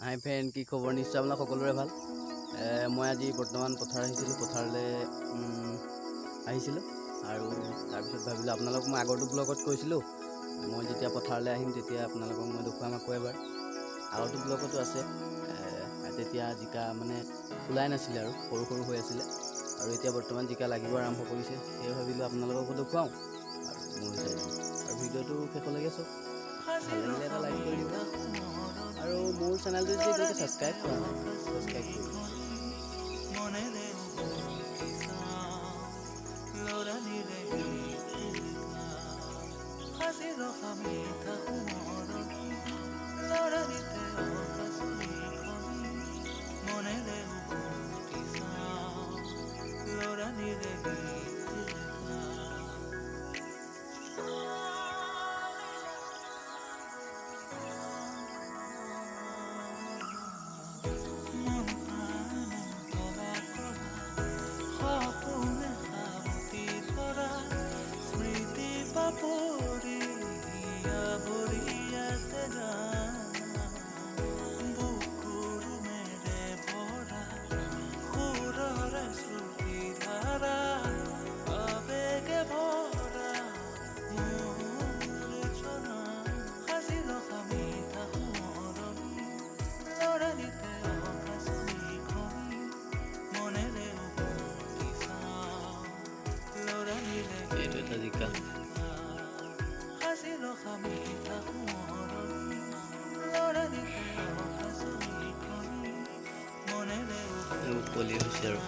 হাই friend, কি খবৰ? নিশ্চয় আপোনাক সকলোৰে ভাল। মই আজি বৰ্তমান পথাৰ পথাৰলৈ আহিছিলোঁ আৰু তাৰপিছত ভাবিলোঁ আপোনালোকক মই আগৰটো ব্লগত কৈছিলোঁ মই যেতিয়া পথাৰলৈ আহিম তেতিয়া আপোনালোকক মই দেখুৱাম আকৌ এবাৰ। আগৰটো ব্লগতো আছে, তেতিয়া জিকা মানে ওলাই নাছিলে আৰু সৰু সৰু হৈ আছিলে, আৰু এতিয়া বৰ্তমান জিকা লাগিব আৰম্ভ কৰিছে। সেয়ে ভাবিলোঁ আপোনালোককো দেখুৱাওঁ আৰু ময়ো চাই দিওঁ। আৰু ভিডিঅ'টো শেষলৈকে চাওক, ভাল লাগিলে এটা লাইক কৰি দিব, আৰু মোৰ চেনেলটো যদি এতিয়ালৈকে ছাবস্ক্ৰাইব কৰা নাই ছাবস্ক্ৰাইব কৰি দিব। এইটো এটা জিকা। পোৱালি হৈছে আৰু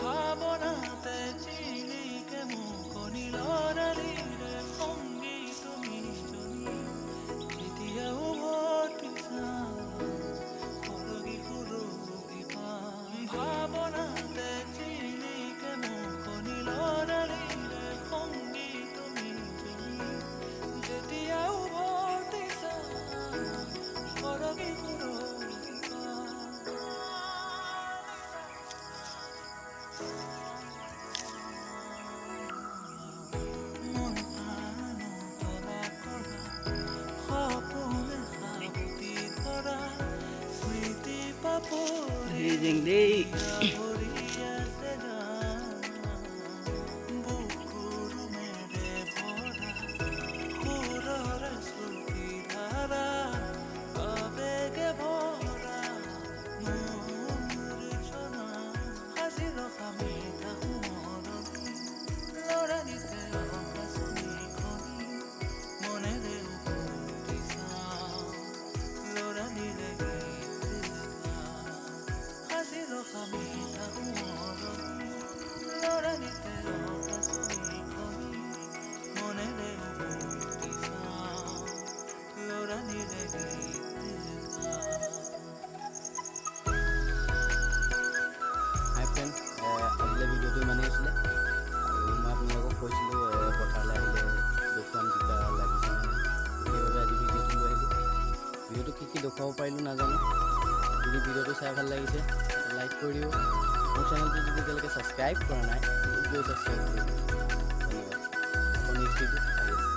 ভাবনাতে চিলিকে মুখনি লৰালিৰে সংগী তুমি জনী এতিয়া উভতিছা সৰগী সুৰগী ভাবনাতে চিলিকে মুখনি লৰালিৰে সংগী তুমি জনী যেতিয়া উভতিছা সৰগী সুৰগী দেই আজিলৈ ভিডিঅ'টো ইমানেই আছিলে, আৰু মই আপোনালোকক কৈছিলোঁ পথাৰলৈ আহিলে দেখুৱাম জিকা লাগিছে নে, সেইবাবে আজি ভিডিঅ'টো লৈ আহিলোঁ। ভিডিঅ'টো কি দেখুৱাব পাৰিলোঁ নাজানো। যদি ভিডিঅ'টো চাই ভাল লাগিছে লাইক কৰি দিব। মোৰ চেনেলটো যদি এতিয়ালৈকে ছাবস্ক্ৰাইব কৰা নাই গৈ ছাবস্ক্ৰাইব কৰি দিব। ধন্যবাদ। আকৌ নেক্সট ভিডিঅ' আহি আছে।